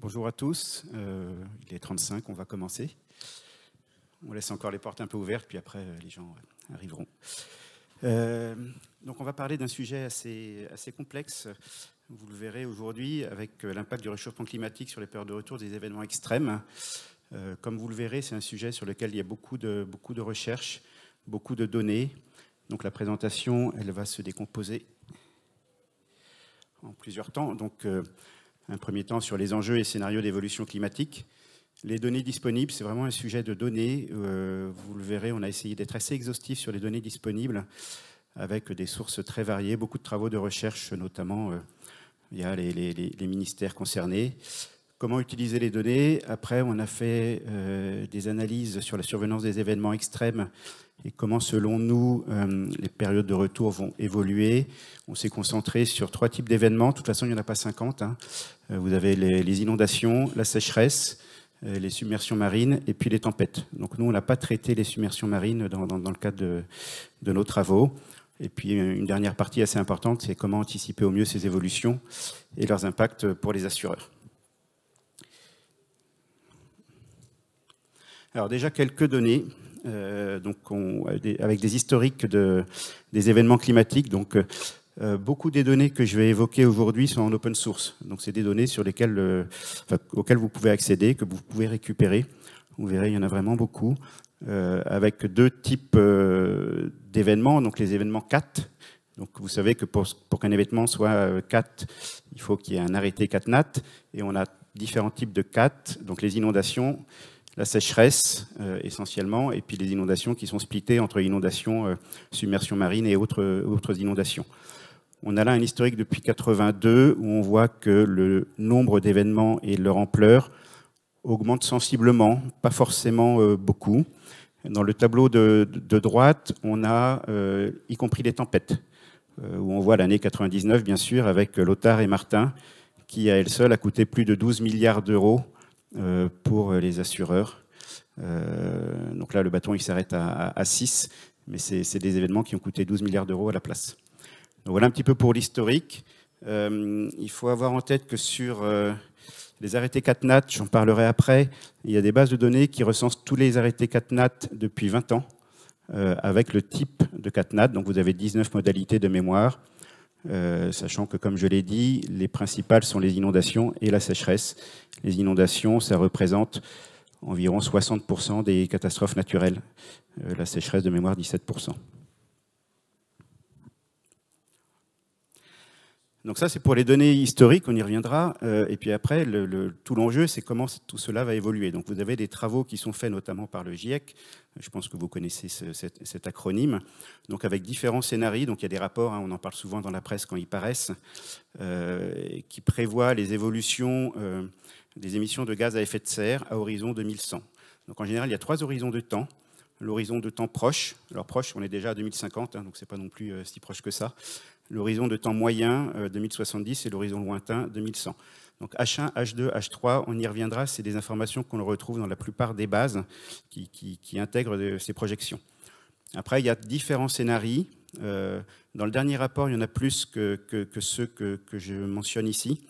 Bonjour à tous, il est 35, on va commencer. On laisse encore les portes un peu ouvertes, puis après les gens arriveront. Donc on va parler d'un sujet assez complexe, vous le verrez aujourd'hui, avec l'impact du réchauffement climatique sur les périodes de retour des événements extrêmes. Comme vous le verrez, c'est un sujet sur lequel il y a beaucoup de recherches, beaucoup de données. Donc la présentation, elle va se décomposer en plusieurs temps. Donc un premier temps sur les enjeux et scénarios d'évolution climatique. Les données disponibles, c'est vraiment un sujet de données. Vous le verrez, on a essayé d'être assez exhaustif sur les données disponibles avec des sources très variées, beaucoup de travaux de recherche, notamment via les ministères concernés. Comment utiliser les données? Après, on a fait des analyses sur la survenance des événements extrêmes et comment, selon nous, les périodes de retour vont évoluer. On s'est concentré sur 3 types d'événements. De toute façon, il n'y en a pas 50. Vous avez les inondations, la sécheresse, les submersions marines et puis les tempêtes. Donc nous, on n'a pas traité les submersions marines dans le cadre de nos travaux. Et puis une dernière partie assez importante, c'est comment anticiper au mieux ces évolutions et leurs impacts pour les assureurs. Alors déjà, quelques données. Avec des historiques des événements climatiques. Donc, beaucoup des données que je vais évoquer aujourd'hui sont en open source. Donc, c'est des données sur lesquelles, auxquelles vous pouvez accéder, que vous pouvez récupérer. Vous verrez, il y en a vraiment beaucoup. Avec 2 types d'événements. Donc, les événements CAT. Donc, vous savez que pour qu'un événement soit CAT, il faut qu'il y ait un arrêté CatNat. Et on a différents types de CAT. Donc, les inondations, la sécheresse essentiellement, et puis les inondations qui sont splittées entre inondations, submersion marine et autres inondations. On a là un historique depuis 82 où on voit que le nombre d'événements et leur ampleur augmente sensiblement, pas forcément beaucoup. Dans le tableau de droite, on a y compris les tempêtes, où on voit l'année 99 bien sûr avec Lothar et Martin, qui à elle seule a coûté plus de 12 milliards d'euros pour les assureurs. Donc là, le bâton il s'arrête à 6, mais c'est des événements qui ont coûté 12 milliards d'euros à la place. Donc voilà un petit peu pour l'historique. Il faut avoir en tête que sur les arrêtés CatNat, j'en parlerai après, il y a des bases de données qui recensent tous les arrêtés CatNat depuis 20 ans, avec le type de CatNat. Donc vous avez 19 modalités de mémoire. Sachant que, comme je l'ai dit, les principales sont les inondations et la sécheresse. Les inondations, ça représente environ 60% des catastrophes naturelles. La sécheresse de mémoire, 17%. Donc ça, c'est pour les données historiques, on y reviendra. Et puis après, tout l'enjeu, c'est comment tout cela va évoluer. Donc vous avez des travaux qui sont faits notamment par le GIEC. Je pense que vous connaissez cet acronyme. Donc avec différents scénarios. Donc il y a des rapports, on en parle souvent dans la presse quand ils paraissent, qui prévoient les évolutions des émissions de gaz à effet de serre à horizon 2100. Donc en général, il y a 3 horizons de temps. L'horizon de temps proche. Alors proche, on est déjà à 2050, donc c'est pas non plus si proche que ça. L'horizon de temps moyen, 2070, et l'horizon lointain, 2100. Donc H1, H2, H3, on y reviendra, c'est des informations qu'on retrouve dans la plupart des bases qui intègrent ces projections. Après, il y a différents scénarios. Dans le dernier rapport, il y en a plus que ceux que je mentionne ici.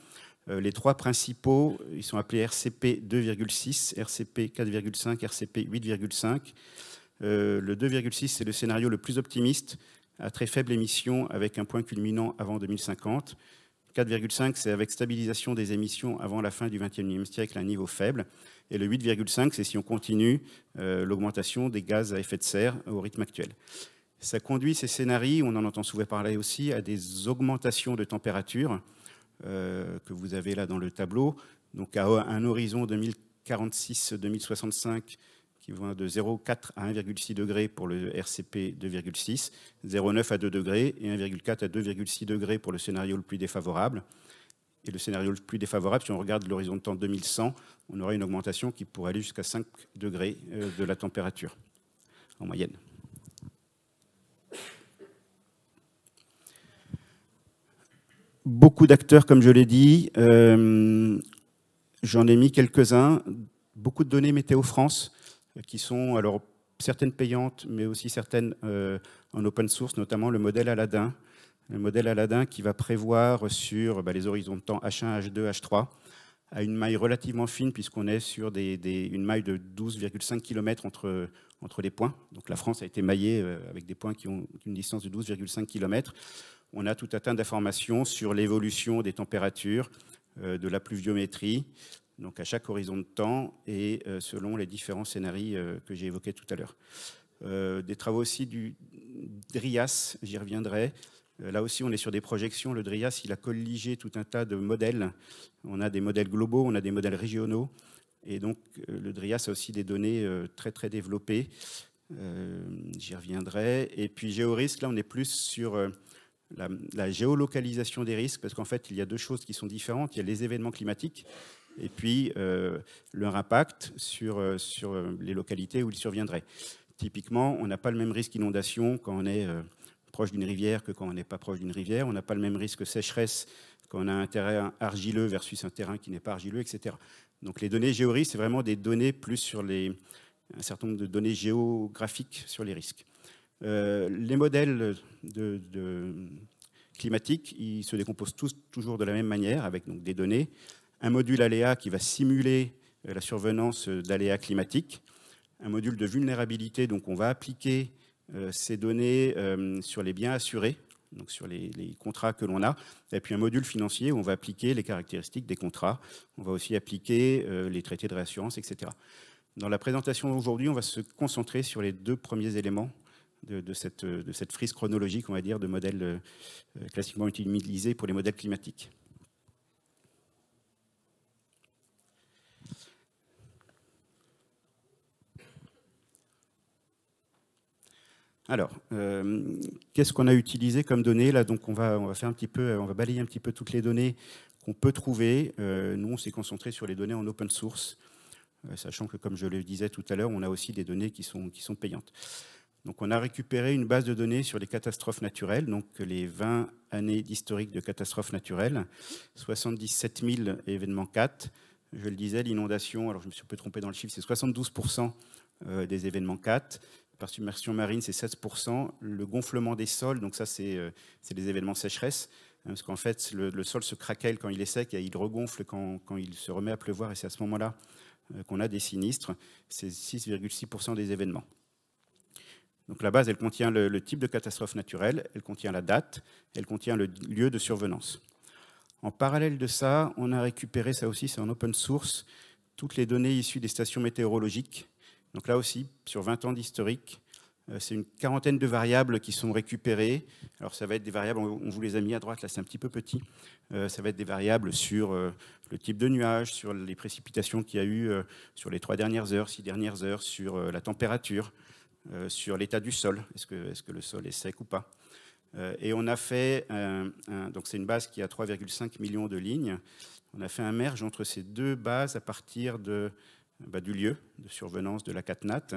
Les 3 principaux, ils sont appelés RCP 2,6, RCP 4,5, RCP 8,5. Le 2,6, c'est le scénario le plus optimiste, à très faible émission avec un point culminant avant 2050. 4,5, c'est avec stabilisation des émissions avant la fin du XXIe siècle à un niveau faible. Et le 8,5, c'est si on continue l'augmentation des gaz à effet de serre au rythme actuel. Ça conduit ces scénarios, on en entend souvent parler aussi, à des augmentations de température que vous avez là dans le tableau. Donc à un horizon 2046-2065 qui vont de 0,4 à 1,6 degrés pour le RCP 2,6, 0,9 à 2 degrés et 1,4 à 2,6 degrés pour le scénario le plus défavorable. Et le scénario le plus défavorable, si on regarde l'horizon de temps 2100, on aura une augmentation qui pourrait aller jusqu'à 5 degrés de la température en moyenne. Beaucoup d'acteurs, comme je l'ai dit. J'en ai mis quelques-uns. Beaucoup de données Météo France, qui sont alors certaines payantes, mais aussi certaines en open source, notamment le modèle Aladdin. Le modèle Aladdin qui va prévoir sur les horizons de temps H1, H2, H3, à une maille relativement fine, puisqu'on est sur une maille de 12,5 km entre les points. Donc la France a été maillée avec des points qui ont une distance de 12,5 km. On a tout un tas d'informations sur l'évolution des températures, de la pluviométrie, donc à chaque horizon de temps et selon les différents scénarios que j'ai évoqués tout à l'heure. Des travaux aussi du DRIAS, j'y reviendrai. Là aussi, on est sur des projections. Le DRIAS, il a colligé tout un tas de modèles. On a des modèles globaux, on a des modèles régionaux. Et donc, le DRIAS a aussi des données très, très développées. J'y reviendrai. Et puis, géorisque, là, on est plus sur la géolocalisation des risques, parce qu'en fait, il y a deux choses qui sont différentes. Il y a les événements climatiques et puis leur impact sur les localités où ils surviendraient. Typiquement, on n'a pas le même risque d'inondation quand on est proche d'une rivière que quand on n'est pas proche d'une rivière. On n'a pas le même risque sécheresse quand on a un terrain argileux versus un terrain qui n'est pas argileux, etc. Donc les données géorisques, c'est vraiment des données plus sur un certain nombre de données géographiques sur les risques. Les modèles climatiques, ils se décomposent tous toujours de la même manière, avec donc des données. Un module aléa qui va simuler la survenance d'aléas climatiques. Un module de vulnérabilité, donc on va appliquer ces données sur les biens assurés, donc sur les contrats que l'on a. Et puis un module financier où on va appliquer les caractéristiques des contrats. On va aussi appliquer les traités de réassurance, etc. Dans la présentation d'aujourd'hui, on va se concentrer sur les deux premiers éléments de cette frise chronologique, on va dire, de modèles classiquement utilisés pour les modèles climatiques. Alors, qu'est-ce qu'on a utilisé comme données là? Donc, on va faire un petit peu, on va balayer un petit peu toutes les données qu'on peut trouver. Nous, on s'est concentré sur les données en open source, sachant que, comme je le disais tout à l'heure, on a aussi des données qui sont payantes. Donc, on a récupéré une base de données sur les catastrophes naturelles, donc les 20 années d'historique de catastrophes naturelles, 77 000 événements 4. Je le disais, l'inondation, alors je me suis un peu trompé dans le chiffre, c'est 72% des événements 4. Par submersion marine, c'est 16%. Le gonflement des sols, donc ça, c'est des événements sécheresse, parce qu'en fait, le sol se craquelle quand il est sec et il regonfle quand il se remet à pleuvoir, et c'est à ce moment-là qu'on a des sinistres. C'est 6,6% des événements. Donc la base, elle contient le type de catastrophe naturelle, elle contient la date, elle contient le lieu de survenance. En parallèle de ça, on a récupéré, ça aussi c'est en open source, toutes les données issues des stations météorologiques. Donc là aussi, sur 20 ans d'historique, c'est une quarantaine de variables qui sont récupérées. Alors ça va être des variables, on vous les a mis à droite, là c'est un petit peu petit. Ça va être des variables sur le type de nuage, sur les précipitations qu'il y a eu sur les 3 dernières heures, 6 dernières heures, sur la température, sur l'état du sol, est-ce que le sol est sec ou pas. Et on a fait, donc c'est une base qui a 3,5 millions de lignes, on a fait un merge entre ces deux bases à partir du lieu de survenance de la CatNat,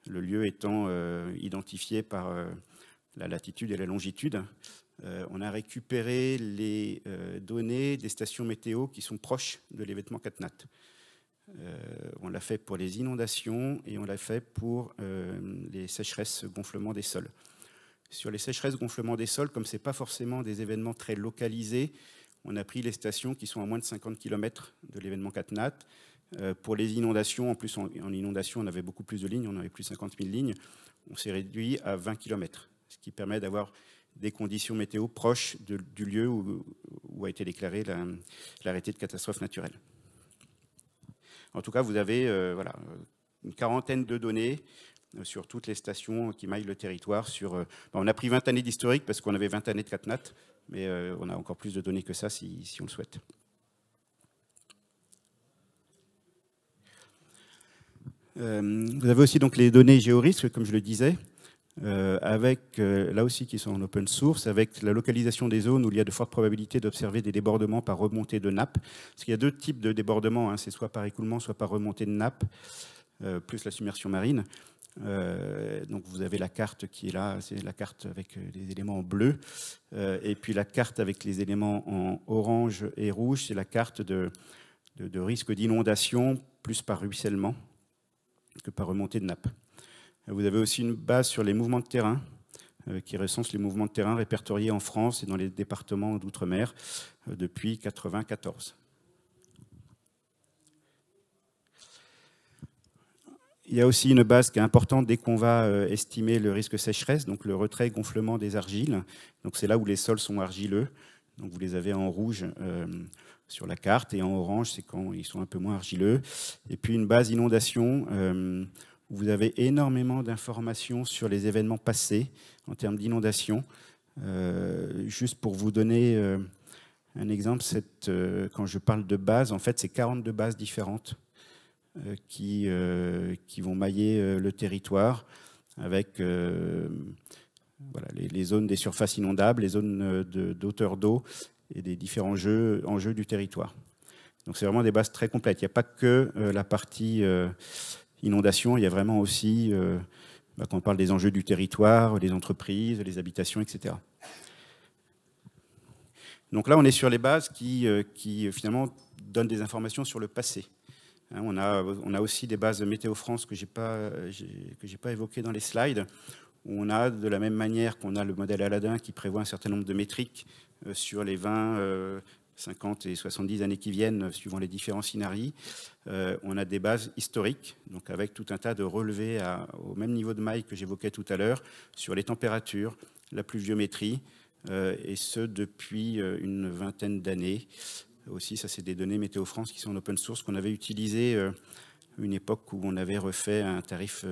le lieu étant identifié par la latitude et la longitude. On a récupéré les données des stations météo qui sont proches de l'événement CatNat. On l'a fait pour les inondations et on l'a fait pour les sécheresses gonflement des sols. Sur les sécheresses gonflement des sols, comme ce n'est pas forcément des événements très localisés, on a pris les stations qui sont à moins de 50 km de l'événement CatNat. Pour les inondations, en plus en inondation, on avait beaucoup plus de lignes, on avait plus de 50 000 lignes. On s'est réduit à 20 km, ce qui permet d'avoir des conditions météo proches du lieu où a été déclaré l'arrêté de catastrophe naturelle. En tout cas, vous avez une quarantaine de données sur toutes les stations qui maillent le territoire. On a pris 20 années d'historique parce qu'on avait 20 années de CatNat, mais on a encore plus de données que ça si on le souhaite. Vous avez aussi donc les données géorisques, comme je le disais, avec, là aussi qui sont en open source, avec la localisation des zones où il y a de fortes probabilités d'observer des débordements par remontée de nappe. Parce qu'il y a deux types de débordements, hein, c'est soit par écoulement, soit par remontée de nappe, plus la submersion marine. Donc vous avez la carte qui est là, c'est la carte avec les éléments en bleu, et puis la carte avec les éléments en orange et rouge, c'est la carte de risque d'inondation, plus par ruissellement que par remontée de nappe. Vous avez aussi une base sur les mouvements de terrain qui recense les mouvements de terrain répertoriés en France et dans les départements d'outre-mer depuis 1994. Il y a aussi une base qui est importante dès qu'on va estimer le risque sécheresse, donc le retrait-gonflement des argiles. Donc c'est là où les sols sont argileux. Donc vous les avez en rouge sur la carte, et en orange, c'est quand ils sont un peu moins argileux. Et puis une base inondation, où vous avez énormément d'informations sur les événements passés en termes d'inondation. Juste pour vous donner un exemple, quand je parle de bases, en fait, c'est 42 bases différentes qui vont mailler le territoire avec voilà, les zones des surfaces inondables, les zones d'auteur d'eau et des différents enjeux du territoire. Donc c'est vraiment des bases très complètes. Il n'y a pas que la partie inondation, il y a vraiment aussi, quand on parle des enjeux du territoire, les entreprises, les habitations, etc. Donc là, on est sur les bases qui finalement donnent des informations sur le passé. On a aussi des bases Météo France que je n'ai pas évoquées dans les slides, où on a, de la même manière qu'on a le modèle Aladdin qui prévoit un certain nombre de métriques sur les 20, 50 et 70 années qui viennent, suivant les différents scénarios. On a des bases historiques, donc avec tout un tas de relevés au même niveau de maille que j'évoquais tout à l'heure, sur les températures, la pluviométrie, et ce depuis une vingtaine d'années. Aussi, ça c'est des données Météo France qui sont en open source, qu'on avait utilisées à une époque où on avait refait un tarif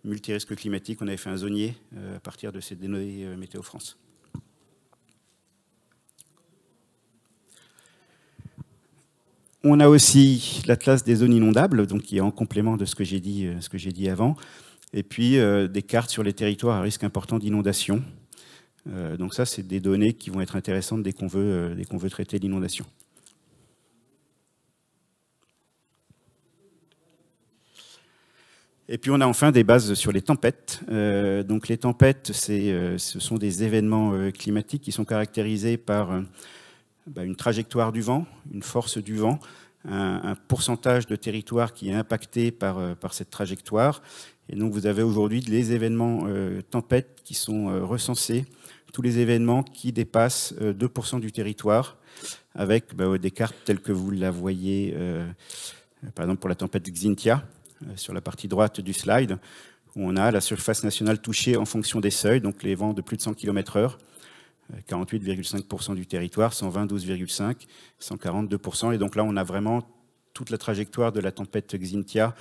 multirisque climatique, on avait fait un zonier à partir de ces données Météo France. On a aussi l'Atlas des zones inondables, donc qui est en complément de ce que j'ai dit avant, et puis des cartes sur les territoires à risque important d'inondation. Donc ça, c'est des données qui vont être intéressantes dès qu'on veut traiter l'inondation. Et puis on a enfin des bases sur les tempêtes. Donc les tempêtes, ce sont des événements climatiques qui sont caractérisés par une trajectoire du vent, une force du vent, un pourcentage de territoire qui est impacté par cette trajectoire. Et donc vous avez aujourd'hui les événements tempêtes qui sont recensés, tous les événements qui dépassent 2% du territoire, avec des cartes telles que vous la voyez, par exemple pour la tempête Xynthia, sur la partie droite du slide, où on a la surface nationale touchée en fonction des seuils, donc les vents de plus de 100 km/h, 48,5% du territoire, 120, 12,5%, 140, 2%. Et donc là, on a vraiment toute la trajectoire de la tempête Xynthia.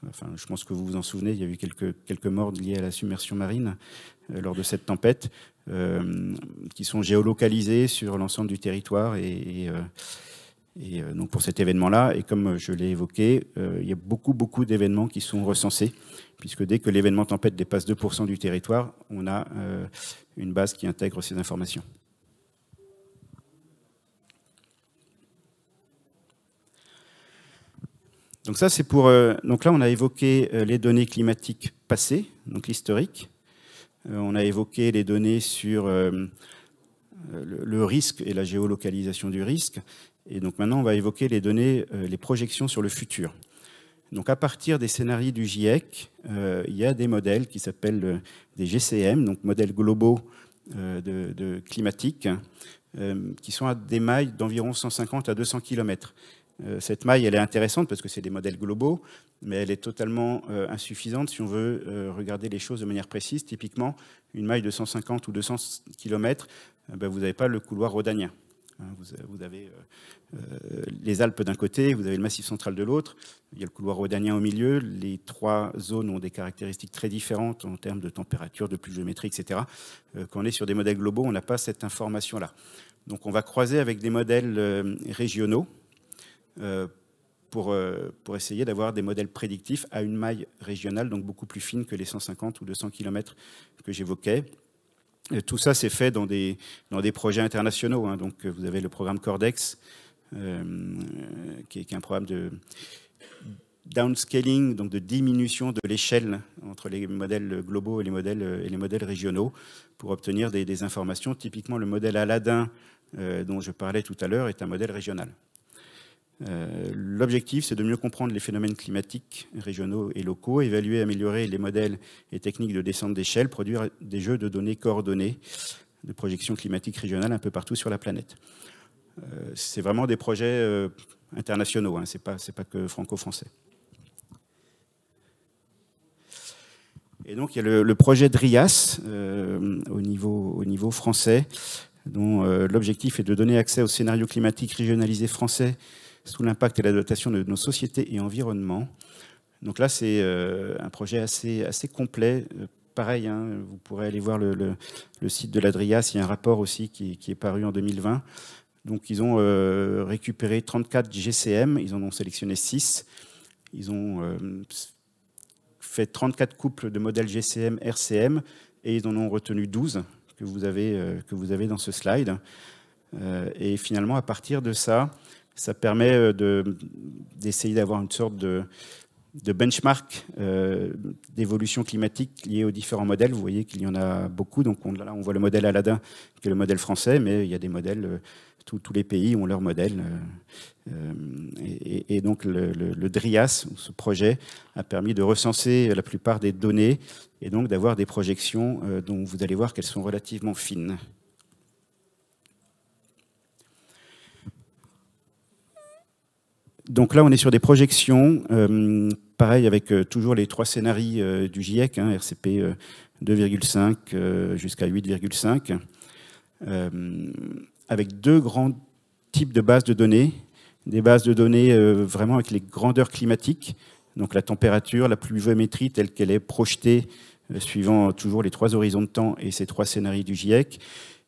Enfin, je pense que vous vous en souvenez, il y a eu quelques morts liés à la submersion marine lors de cette tempête, qui sont géolocalisées sur l'ensemble du territoire. Et donc pour cet événement-là, et comme je l'ai évoqué, il y a beaucoup d'événements qui sont recensés, puisque dès que l'événement tempête dépasse 2% du territoire, on a une base qui intègre ces informations. Donc ça, c'est pour. Donc là, on a évoqué les données climatiques passées, donc l'historique. On a évoqué les données sur le risque et la géolocalisation du risque. Et donc maintenant, on va évoquer les données, les projections sur le futur. Donc à partir des scénarios du GIEC, il y a des modèles qui s'appellent des GCM, donc modèles globaux de climatique, qui sont à des mailles d'environ 150 à 200 km. Cette maille, elle est intéressante parce que c'est des modèles globaux, mais elle est totalement insuffisante si on veut regarder les choses de manière précise. Typiquement, une maille de 150 ou 200 km, vous n'avez pas le couloir rhodanien. Vous avez les Alpes d'un côté, vous avez le Massif central de l'autre, il y a le couloir rhodanien au milieu. Les trois zones ont des caractéristiques très différentes en termes de température, de pluviométrie, etc. Quand on est sur des modèles globaux, on n'a pas cette information-là. Donc on va croiser avec des modèles régionaux pour essayer d'avoir des modèles prédictifs à une maille régionale, donc beaucoup plus fine que les 150 ou 200 km que j'évoquais. Tout ça, c'est fait dans des projets internationaux. Hein. Donc, vous avez le programme Cordex, qui est un programme de downscaling, donc de diminution de l'échelle entre les modèles globaux et les modèles régionaux, pour obtenir des informations. Typiquement, le modèle Aladdin, dont je parlais tout à l'heure, est un modèle régional. L'objectif, c'est de mieux comprendre les phénomènes climatiques régionaux et locaux, évaluer et améliorer les modèles et techniques de descente d'échelle, produire des jeux de données coordonnées de projection climatique régionale un peu partout sur la planète. C'est vraiment des projets internationaux, hein, c'est pas que franco-français. Et donc, il y a le projet DRIAS au niveau français, dont l'objectif est de donner accès au scénario climatique régionalisé français sous l'impact et l'adaptation de nos sociétés et environnements. Donc là, c'est un projet assez complet. Pareil, hein, vous pourrez aller voir le site de l'ADRIAS. Il y a un rapport aussi qui est paru en 2020. Donc, ils ont récupéré 34 GCM. Ils en ont sélectionné 6. Ils ont fait 34 couples de modèles GCM, RCM, et ils en ont retenu 12 que vous avez dans ce slide. Et finalement, à partir de ça, ça permet d'essayer d'avoir une sorte de benchmark d'évolution climatique liée aux différents modèles. Vous voyez qu'il y en a beaucoup. Donc là, on voit le modèle Aladdin, qui est le modèle français, mais il y a des modèles, tous les pays ont leur modèle. Et donc le DRIAS, ce projet, a permis de recenser la plupart des données et donc d'avoir des projections dont vous allez voir qu'elles sont relativement fines. Donc là, on est sur des projections, pareil avec toujours les 3 scénarios du GIEC, hein, RCP 2,5 jusqu'à 8,5, avec 2 grands types de bases de données. Des bases de données vraiment avec les grandeurs climatiques, donc la température, la pluviométrie telle qu'elle est projetée suivant toujours les 3 horizons de temps et ces 3 scénarios du GIEC.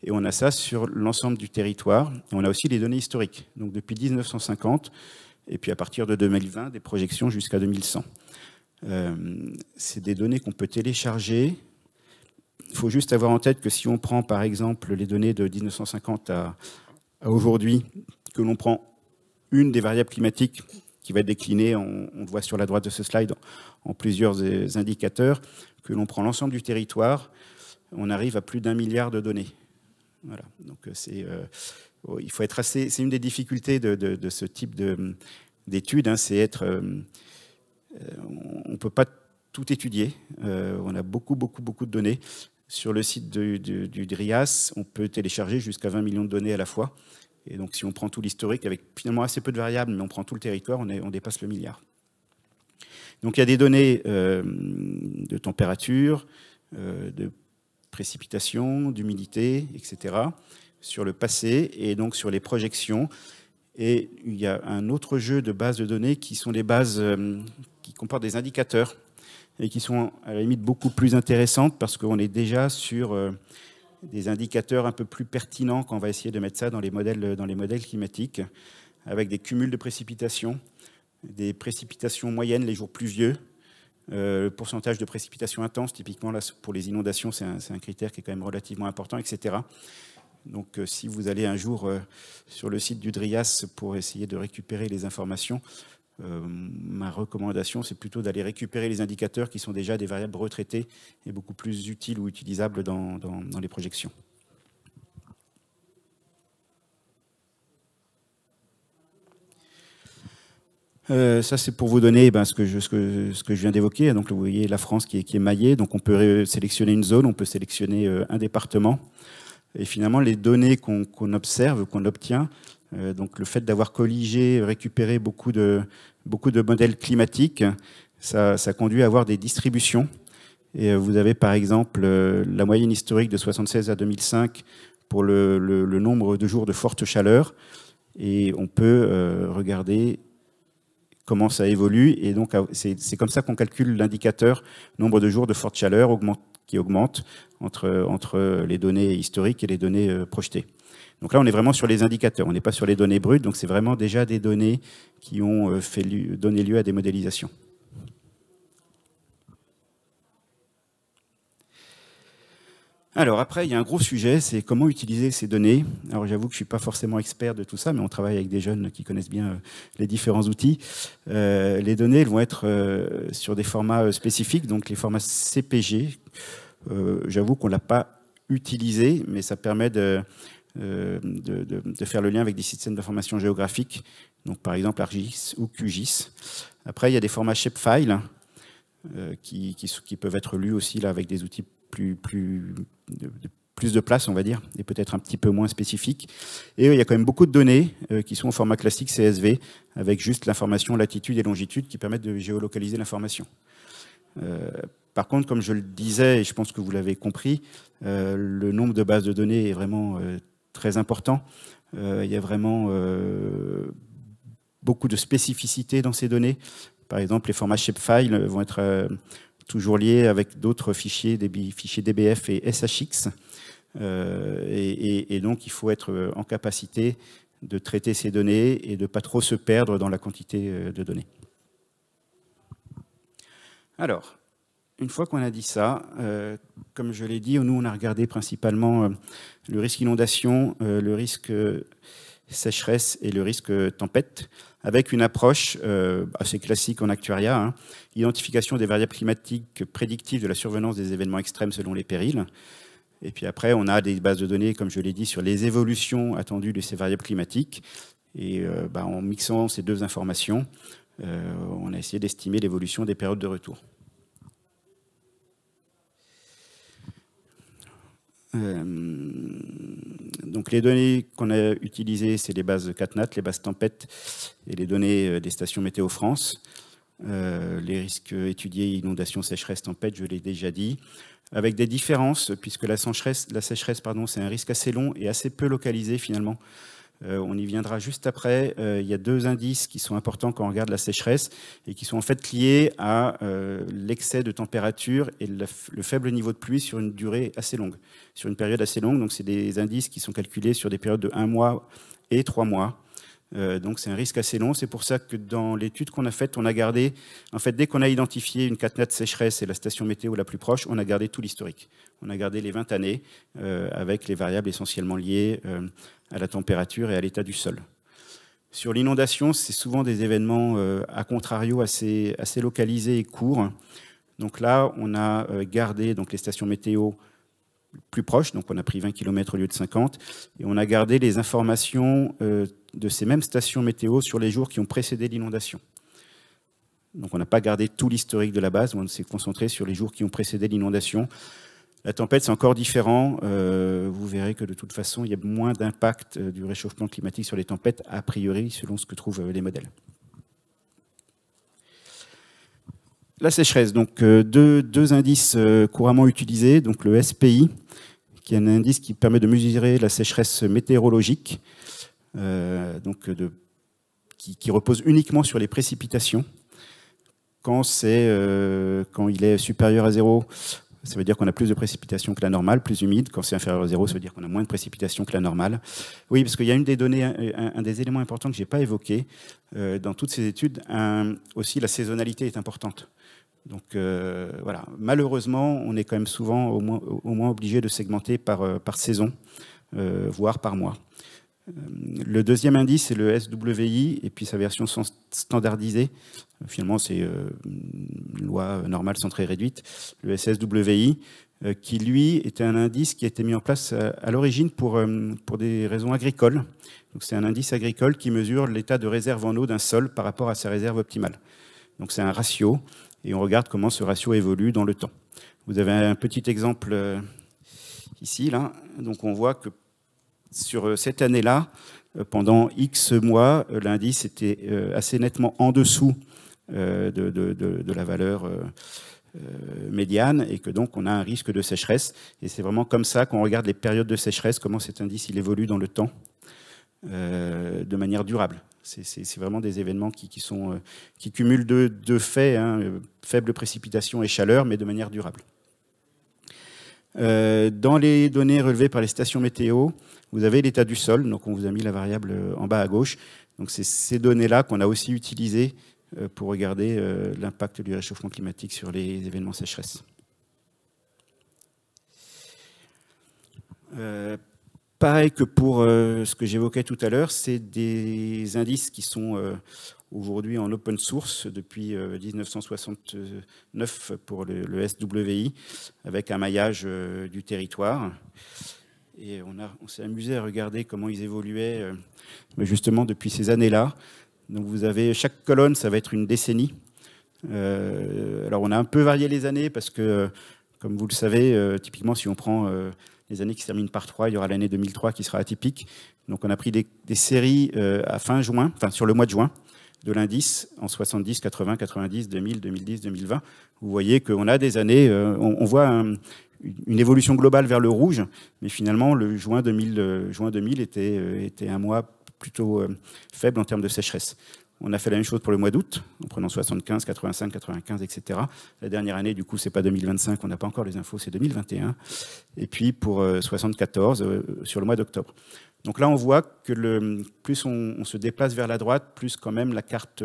Et on a ça sur l'ensemble du territoire. Et on a aussi les données historiques, donc depuis 1950, et puis à partir de 2020, des projections jusqu'à 2100. C'est des données qu'on peut télécharger. Il faut juste avoir en tête que si on prend par exemple les données de 1950 à aujourd'hui, que l'on prend une des variables climatiques qui va être déclinée, on le voit sur la droite de ce slide, en plusieurs indicateurs, que l'on prend l'ensemble du territoire, on arrive à plus d'1 milliard de données. Voilà. Donc il faut être assez. C'est une des difficultés de ce type d'études, hein, c'est être. On ne peut pas tout étudier. On a beaucoup de données. Sur le site du DRIAS, on peut télécharger jusqu'à 20 millions de données à la fois. Et donc, si on prend tout l'historique, avec finalement assez peu de variables, mais on prend tout le territoire, on dépasse le milliard. Donc, il y a des données de température, de précipitation, d'humidité, etc., sur le passé et donc sur les projections. Et il y a un autre jeu de bases de données qui sont des bases qui comportent des indicateurs et qui sont à la limite beaucoup plus intéressantes parce qu'on est déjà sur des indicateurs un peu plus pertinents quand on va essayer de mettre ça dans les modèles climatiques, avec des cumuls de précipitations, des précipitations moyennes les jours pluvieux, le pourcentage de précipitations intenses, typiquement là, pour les inondations, c'est un critère qui est quand même relativement important, etc. Donc si vous allez un jour sur le site du DRIAS pour essayer de récupérer les informations, ma recommandation, c'est plutôt d'aller récupérer les indicateurs qui sont déjà des variables retraitées et beaucoup plus utiles ou utilisables dans les projections. Ça, c'est pour vous donner ce que je viens d'évoquer. Donc, vous voyez la France qui est maillée. Donc, on peut sélectionner une zone, on peut sélectionner un département. Et finalement, les données qu'on observe, qu'on obtient, donc le fait d'avoir colligé, récupéré beaucoup de modèles climatiques, ça conduit à avoir des distributions. Et vous avez par exemple la moyenne historique de 1976 à 2005 pour le nombre de jours de forte chaleur. Et on peut regarder comment ça évolue. Et donc, c'est comme ça qu'on calcule l'indicateur nombre de jours de forte chaleur qui augmente entre les données historiques et les données projetées. Donc là, on est vraiment sur les indicateurs, on n'est pas sur les données brutes, donc c'est vraiment déjà des données qui ont donné lieu à des modélisations. Alors après, il y a un gros sujet, c'est comment utiliser ces données. Alors j'avoue que je ne suis pas forcément expert de tout ça, mais on travaille avec des jeunes qui connaissent bien les différents outils. Les données, elles vont être sur des formats spécifiques, donc les formats CPG. J'avoue qu'on ne l'a pas utilisé, mais ça permet de faire le lien avec des systèmes d'information géographique, donc par exemple ArcGIS ou QGIS. Après, il y a des formats shapefile qui peuvent être lus aussi là, avec des outils plus de place, on va dire, et peut-être un petit peu moins spécifiques. Et il y a quand même beaucoup de données qui sont au format classique CSV, avec juste l'information latitude et longitude qui permettent de géolocaliser l'information. Par contre, comme je le disais, et je pense que vous l'avez compris, le nombre de bases de données est vraiment très important. Il y a vraiment beaucoup de spécificités dans ces données. Par exemple, les formats shapefile vont être toujours liés avec d'autres fichiers, des fichiers DBF et SHX. Et donc, il faut être en capacité de traiter ces données et de ne pas trop se perdre dans la quantité de données. Alors, une fois qu'on a dit ça, comme je l'ai dit, nous, on a regardé principalement le risque inondation, le risque sécheresse et le risque tempête, avec une approche assez classique en actuariat, hein, identification des variables climatiques prédictives de la survenance des événements extrêmes selon les périls. Et puis après, on a des bases de données, comme je l'ai dit, sur les évolutions attendues de ces variables climatiques. Et en mixant ces deux informations, on a essayé d'estimer l'évolution des périodes de retour. Donc les données qu'on a utilisées, c'est les bases CatNat, les bases tempêtes et les données des stations Météo France. Les risques étudiés, inondations, sécheresse, tempête, je l'ai déjà dit, avec des différences, puisque la sécheresse, c'est un risque assez long et assez peu localisé finalement. On y viendra juste après. Il y a deux indices qui sont importants quand on regarde la sécheresse et qui sont en fait liés à l'excès de température et le faible niveau de pluie sur une durée assez longue, sur une période assez longue. Donc c'est des indices qui sont calculés sur des périodes de 1 mois et 3 mois. Donc c'est un risque assez long. C'est pour ça que dans l'étude qu'on a faite, on a gardé, en fait, dès qu'on a identifié une CatNat sécheresse et la station météo la plus proche, on a gardé tout l'historique. On a gardé les 20 années avec les variables essentiellement liées à la température et à l'état du sol. Sur l'inondation, c'est souvent des événements à contrario assez localisés et courts. Donc là, on a gardé donc, les stations météo plus proches, donc on a pris 20 km au lieu de 50, et on a gardé les informations de ces mêmes stations météo sur les jours qui ont précédé l'inondation. Donc on n'a pas gardé tout l'historique de la base, on s'est concentré sur les jours qui ont précédé l'inondation. La tempête, c'est encore différent. Vous verrez que de toute façon, il y a moins d'impact du réchauffement climatique sur les tempêtes, a priori, selon ce que trouvent les modèles. La sécheresse, donc deux indices couramment utilisés, donc le SPI, qui est un indice qui permet de mesurer la sécheresse météorologique, qui repose uniquement sur les précipitations. Quand il est supérieur à 0, ça veut dire qu'on a plus de précipitations que la normale, plus humide. Quand c'est inférieur à 0, ça veut dire qu'on a moins de précipitations que la normale. Oui, parce qu'il y a une des données, un des éléments importants que je n'ai pas évoqué dans toutes ces études, aussi la saisonnalité est importante. Donc voilà, malheureusement, on est quand même souvent au moins obligé de segmenter par saison, voire par mois. Le deuxième indice, c'est le SWI, et puis sa version standardisée. Finalement, c'est une loi normale centrée réduite, le SSWI, qui, lui, était un indice qui a été mis en place à l'origine pour des raisons agricoles. Donc, c'est un indice agricole qui mesure l'état de réserve en eau d'un sol par rapport à sa réserve optimale. Donc, c'est un ratio, et on regarde comment ce ratio évolue dans le temps. Vous avez un petit exemple ici, là. Donc, on voit que sur cette année-là, pendant X mois, l'indice était assez nettement en dessous de la valeur médiane et que donc on a un risque de sécheresse. Et c'est vraiment comme ça qu'on regarde les périodes de sécheresse, comment cet indice il évolue dans le temps de manière durable. C'est vraiment des événements qui cumulent deux faits, hein, faible précipitation et chaleur, mais de manière durable. Dans les données relevées par les stations météo, vous avez l'état du sol, donc on vous a mis la variable en bas à gauche. Donc c'est ces données-là qu'on a aussi utilisées pour regarder l'impact du réchauffement climatique sur les événements sécheresse. Pareil que pour ce que j'évoquais tout à l'heure, c'est des indices qui sont aujourd'hui en open source depuis 1969 pour le SWI, avec un maillage du territoire. Et on s'est amusé à regarder comment ils évoluaient justement depuis ces années-là. Donc vous avez chaque colonne, ça va être une décennie. Alors on a un peu varié les années parce que, comme vous le savez, typiquement si on prend les années qui se terminent par 3, il y aura l'année 2003 qui sera atypique. Donc on a pris des séries à fin juin, enfin sur le mois de juin. de l'indice en 70, 80, 90, 2000, 2010, 2020. Vous voyez qu'on a des années, on voit une évolution globale vers le rouge, mais finalement, le juin 2000 était un mois plutôt faible en termes de sécheresse. On a fait la même chose pour le mois d'août, en prenant 75, 85, 95, etc. La dernière année, du coup, c'est pas 2025, on n'a pas encore les infos, c'est 2021. Et puis pour 74, sur le mois d'octobre. Donc là, on voit que plus on se déplace vers la droite, plus quand même la carte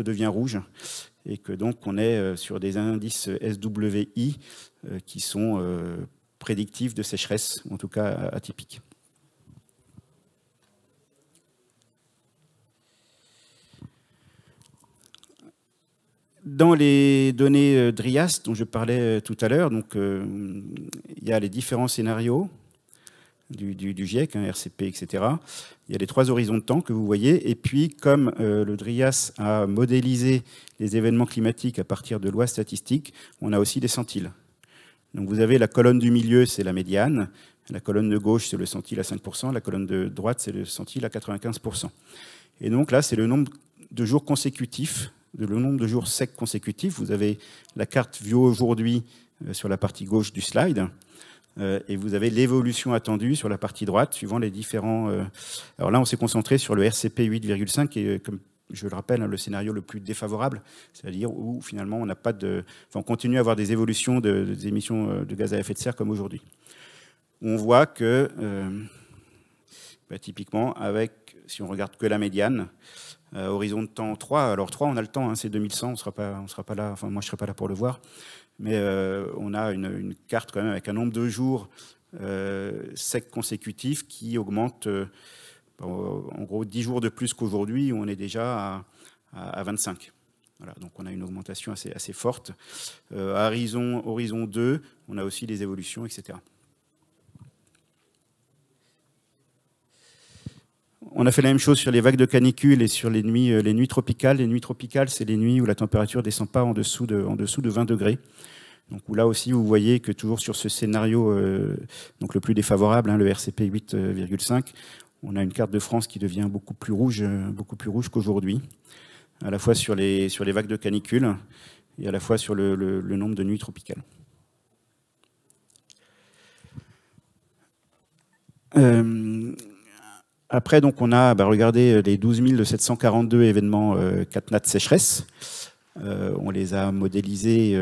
devient rouge. Et que donc on est sur des indices SWI qui sont prédictifs de sécheresse, en tout cas atypiques. Dans les données DRIAS dont je parlais tout à l'heure, donc il y a les différents scénarios du GIEC, RCP, etc. Il y a les 3 horizons de temps que vous voyez. Et puis, comme le DRIAS a modélisé les événements climatiques à partir de lois statistiques, on a aussi des centiles. Donc vous avez la colonne du milieu, c'est la médiane. La colonne de gauche, c'est le centile à 5%. La colonne de droite, c'est le centile à 95%. Et donc là, c'est le nombre de jours consécutifs, le nombre de jours secs consécutifs. Vous avez la carte vue aujourd'hui sur la partie gauche du slide. Et vous avez l'évolution attendue sur la partie droite, suivant les différents... Alors là, on s'est concentré sur le RCP 8,5, qui est, comme je le rappelle, le scénario le plus défavorable, c'est-à-dire où finalement on n'a pas de... Enfin, on continue à avoir des évolutions des émissions de gaz à effet de serre comme aujourd'hui. On voit que, typiquement, si on regarde que la médiane, horizon de temps 3, alors 3, on a le temps, c'est 2100, on sera pas là, enfin moi je ne serai pas là pour le voir, mais on a une carte quand même avec un nombre de jours secs consécutifs qui augmente en gros 10 jours de plus qu'aujourd'hui, où on est déjà à 25. Voilà, donc on a une augmentation assez forte. À horizon 2, on a aussi des évolutions, etc. On a fait la même chose sur les vagues de canicule et sur les nuits tropicales. Les nuits tropicales, c'est les nuits où la température ne descend pas en dessous de 20 degrés. Donc là aussi, vous voyez que toujours sur ce scénario donc le plus défavorable, le RCP 8,5, on a une carte de France qui devient beaucoup plus rouge qu'aujourd'hui, à la fois sur les vagues de canicule et à la fois sur le nombre de nuits tropicales. Après, donc, on a regardé les 12 742 événements CatNat sécheresse. On les a modélisés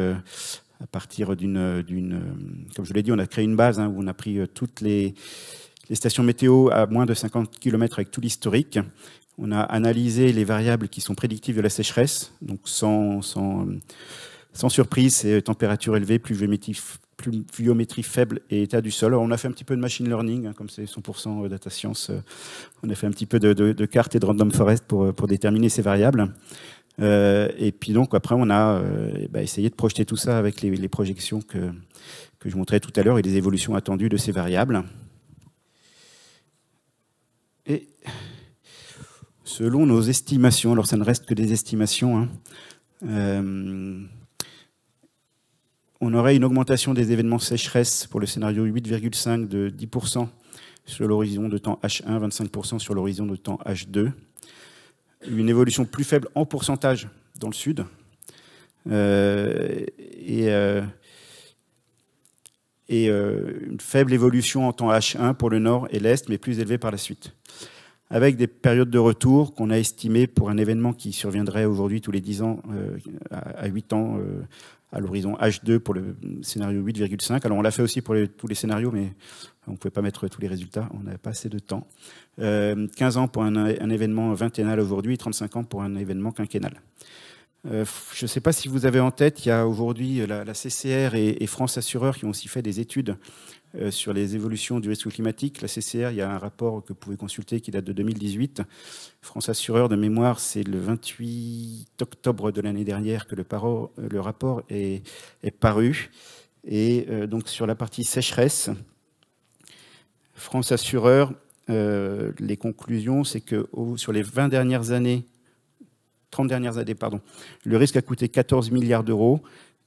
à partir comme je l'ai dit, on a créé une base où on a pris toutes les stations météo à moins de 50 km avec tout l'historique. On a analysé les variables qui sont prédictives de la sécheresse, donc sans surprise, c'est température élevée, pluviométrie faible et état du sol. Alors, on a fait un petit peu de machine learning, comme c'est 100% data science. On a fait un petit peu de cartes et de random forest pour déterminer ces variables. Et puis donc après, on a essayé de projeter tout ça avec les projections que je montrais tout à l'heure et les évolutions attendues de ces variables. Et selon nos estimations, alors ça ne reste que des estimations, on aurait une augmentation des événements sécheresse pour le scénario 8,5 de 10% sur l'horizon de temps H1, 25% sur l'horizon de temps H2. Une évolution plus faible en pourcentage dans le sud. Et une faible évolution en temps H1 pour le nord et l'est, mais plus élevée par la suite. Avec des périodes de retour qu'on a estimées pour un événement qui surviendrait aujourd'hui tous les 10 ans, à 8 ans, à l'horizon H2 pour le scénario 8,5. Alors on l'a fait aussi pour tous les scénarios, mais on ne pouvait pas mettre tous les résultats, on n'avait pas assez de temps. 15 ans pour un événement vingtennal aujourd'hui, 35 ans pour un événement quinquennal. Je ne sais pas si vous avez en tête, il y a aujourd'hui la CCR et France Assureur qui ont aussi fait des études sur les évolutions du risque climatique. La CCR, il y a un rapport que vous pouvez consulter qui date de 2018. France Assureur, de mémoire, c'est le 28 octobre de l'année dernière que le rapport est paru. Et donc sur la partie sécheresse, France Assureur, les conclusions, c'est que sur les 30 dernières années, le risque a coûté 14 milliards d'euros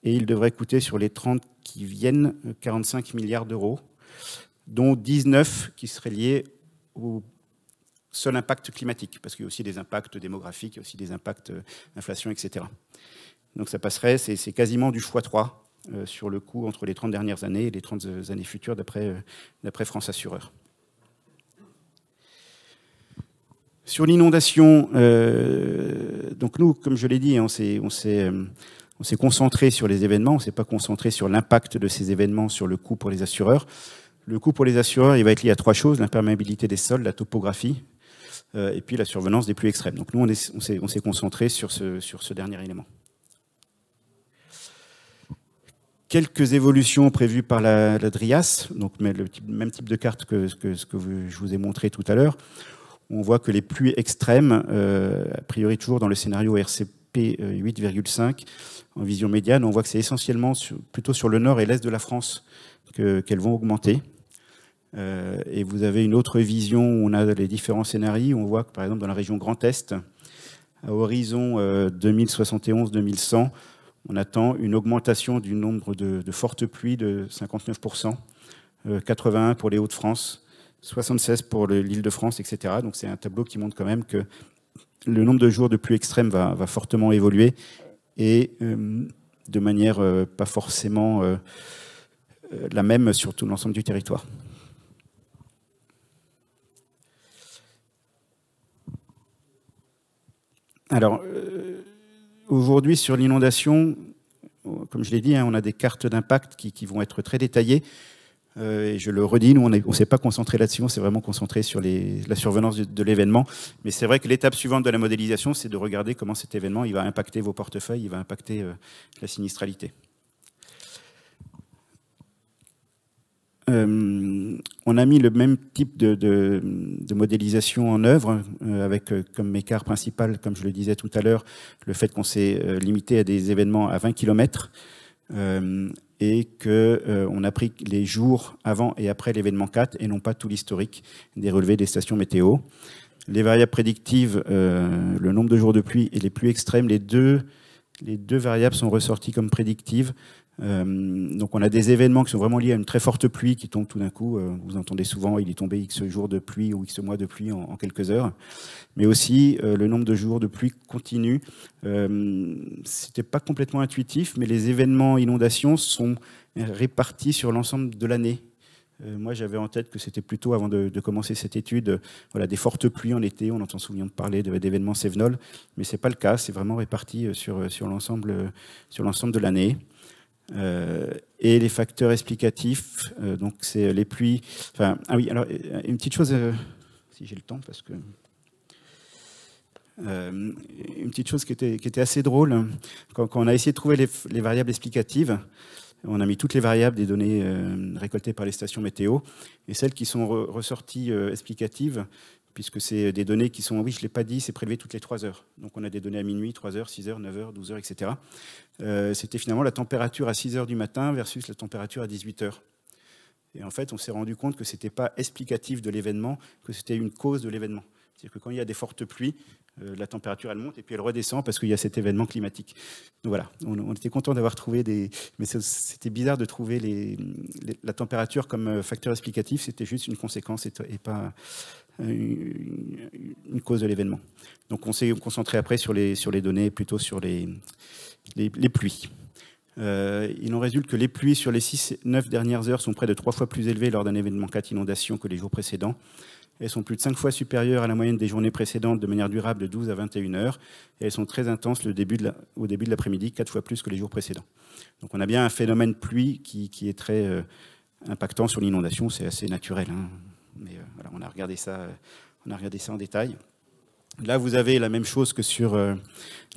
et il devrait coûter sur les 30 qui viennent 45 milliards d'euros, dont 19 qui seraient liés aux seul impact climatique, parce qu'il y a aussi des impacts démographiques, il y a aussi des impacts d'inflation, etc. Donc ça passerait, c'est quasiment du x3 sur le coût entre les 30 dernières années et les 30 années futures d'après France Assureur. Sur l'inondation, donc nous, comme je l'ai dit, on s'est concentré sur les événements, on ne s'est pas concentré sur l'impact de ces événements sur le coût pour les assureurs. Le coût pour les assureurs, il va être lié à trois choses: l'imperméabilité des sols, la topographie, et puis la survenance des pluies extrêmes. Donc nous, on s'est concentré sur ce dernier élément. Quelques évolutions prévues par la DRIAS, donc même type de carte que ce que je vous ai montré tout à l'heure. On voit que les pluies extrêmes, a priori toujours dans le scénario RCP 8,5, en vision médiane, on voit que c'est essentiellement plutôt sur le nord et l'est de la France qu'elles vont augmenter. Et vous avez une autre vision où on a les différents scénarios. On voit que par exemple dans la région Grand Est, à horizon 2071-2100, on attend une augmentation du nombre de fortes pluies de 59%, 81 pour les Hauts-de-France, 76 pour l'Île-de-France, etc. Donc c'est un tableau qui montre quand même que le nombre de jours de pluie extrême va fortement évoluer et de manière pas forcément la même sur tout l'ensemble du territoire. Alors, aujourd'hui, sur l'inondation, comme je l'ai dit, on a des cartes d'impact qui vont être très détaillées. Et je le redis, nous, on ne s'est pas concentré là-dessus, on s'est vraiment concentré sur la survenance de l'événement. Mais c'est vrai que l'étape suivante de la modélisation, c'est de regarder comment cet événement il va impacter vos portefeuilles, il va impacter la sinistralité. On a mis le même type de modélisation en œuvre, avec comme écart principal, comme je le disais tout à l'heure, le fait qu'on s'est limité à des événements à 20 km et qu'on a pris les jours avant et après l'événement 4 et non pas tout l'historique des relevés des stations météo. Les variables prédictives, le nombre de jours de pluie et les pluies extrêmes, les deux variables sont ressorties comme prédictives. Donc on a des événements qui sont vraiment liés à une très forte pluie qui tombe tout d'un coup. Vous entendez souvent, il est tombé X jours de pluie ou X mois de pluie en quelques heures. Mais aussi le nombre de jours de pluie continue. C'était pas complètement intuitif, mais les événements inondations sont répartis sur l'ensemble de l'année. Moi, j'avais en tête que c'était plutôt, avant de commencer cette étude, voilà, des fortes pluies en été. On entend souvent parler d'événements Cévenol, mais c'est pas le cas. C'est vraiment réparti sur l'ensemble de l'année. Et les facteurs explicatifs, donc c'est les pluies. Enfin, ah oui, alors une petite chose, si j'ai le temps, parce que une petite chose qui était assez drôle quand on a essayé de trouver les variables explicatives. On a mis toutes les variables des données récoltées par les stations météo et celles qui sont ressorties explicatives, puisque c'est des données qui sont, oui, je ne l'ai pas dit, c'est prélevé toutes les 3 heures. Donc on a des données à minuit, 3 heures, 6 heures, 9 heures, 12 heures, etc. C'était finalement la température à 6 heures du matin versus la température à 18 heures. Et en fait, on s'est rendu compte que ce n'était pas explicatif de l'événement, que c'était une cause de l'événement. C'est-à-dire que quand il y a des fortes pluies, la température elle monte et puis elle redescend parce qu'il y a cet événement climatique. Donc voilà, on était content d'avoir trouvé des... Mais c'était bizarre de trouver la température comme facteur explicatif, c'était juste une conséquence et pas une cause de l'événement. Donc on s'est concentré après sur les données, plutôt sur les pluies. Il en résulte que les pluies sur les 6-9 dernières heures sont près de 3 fois plus élevées lors d'un événement 4 inondation que les jours précédents. Elles sont plus de 5 fois supérieures à la moyenne des journées précédentes de manière durable de 12 à 21 heures. Et elles sont très intenses au début de l'après-midi, 4 fois plus que les jours précédents. Donc on a bien un phénomène pluie qui est très impactant sur l'inondation. C'est assez naturel, hein. Mais voilà, on a regardé ça en détail. Là, vous avez la même chose que sur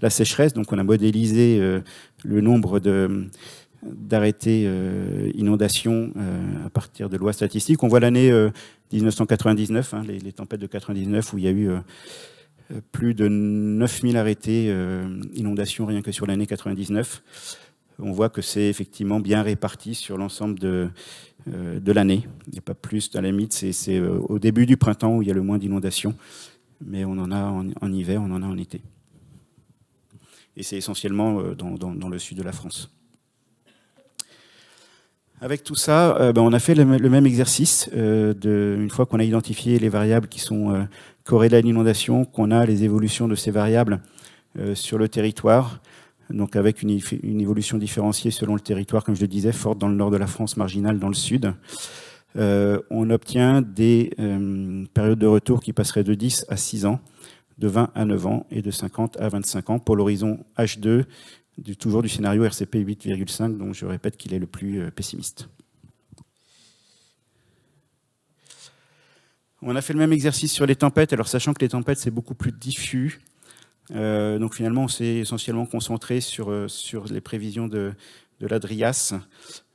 la sécheresse. Donc on a modélisé le nombre d'arrêtés inondations à partir de lois statistiques. On voit l'année 1999, hein, les tempêtes de 99, où il y a eu plus de 9000 arrêtés inondations rien que sur l'année 99. On voit que c'est effectivement bien réparti sur l'ensemble de l'année. Il n'y a pas plus, à la limite, c'est au début du printemps où il y a le moins d'inondations, mais on en a en hiver, on en a en été. Et c'est essentiellement dans le sud de la France. Avec tout ça, on a fait le même exercice. Une fois qu'on a identifié les variables qui sont corrélées à l'inondation, qu'on a les évolutions de ces variables sur le territoire, donc avec une évolution différenciée selon le territoire, comme je le disais, forte dans le nord de la France, marginale dans le sud. On obtient des périodes de retour qui passeraient de 10 à 6 ans, de 20 à 9 ans et de 50 à 25 ans pour l'horizon H2, toujours du scénario RCP 8,5, dont je répète qu'il est le plus pessimiste. On a fait le même exercice sur les tempêtes, alors sachant que les tempêtes, c'est beaucoup plus diffus. Donc finalement, on s'est essentiellement concentré sur les prévisions de la DRIAS,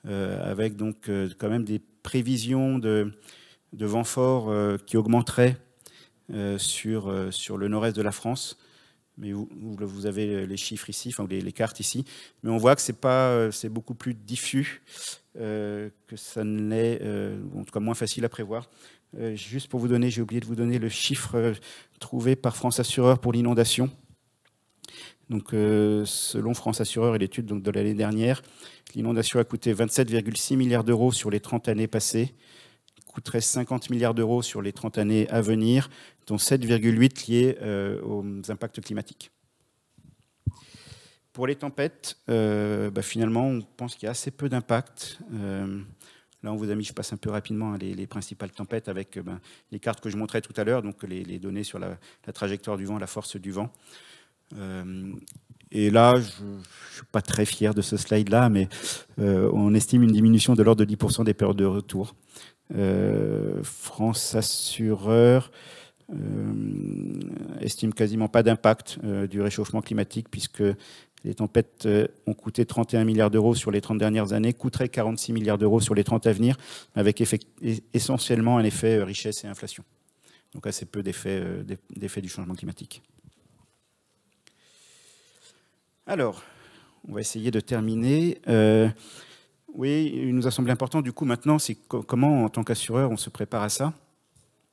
avec donc quand même des prévisions de vents forts qui augmenteraient sur le nord-est de la France. Mais vous avez les chiffres ici, enfin les cartes ici. Mais on voit que c'est beaucoup plus diffus que ça ne l'est, en tout cas moins facile à prévoir. Juste pour vous donner, j'ai oublié de vous donner le chiffre trouvé par France Assureur pour l'inondation. Donc, selon France Assureur et l'étude de l'année dernière, l'inondation a coûté 27,6 milliards d'euros sur les 30 années passées, coûterait 50 milliards d'euros sur les 30 années à venir, dont 7,8 liés aux impacts climatiques. Pour les tempêtes, finalement, on pense qu'il y a assez peu d'impact. Là, on vous a mis, je passe un peu rapidement, les principales tempêtes avec les cartes que je montrais tout à l'heure, donc les données sur la trajectoire du vent, la force du vent. Et là, je ne suis pas très fier de ce slide-là, mais on estime une diminution de l'ordre de 10% des périodes de retour. France Assureur estime quasiment pas d'impact du réchauffement climatique, puisque les tempêtes ont coûté 31 milliards d'euros sur les 30 dernières années, coûteraient 46 milliards d'euros sur les 30 à venir, avec essentiellement un effet richesse et inflation. Donc assez peu d'effets du changement climatique. Alors, on va essayer de terminer. Oui, il nous a semblé important, du coup, maintenant, c'est comment, en tant qu'assureur, on se prépare à ça.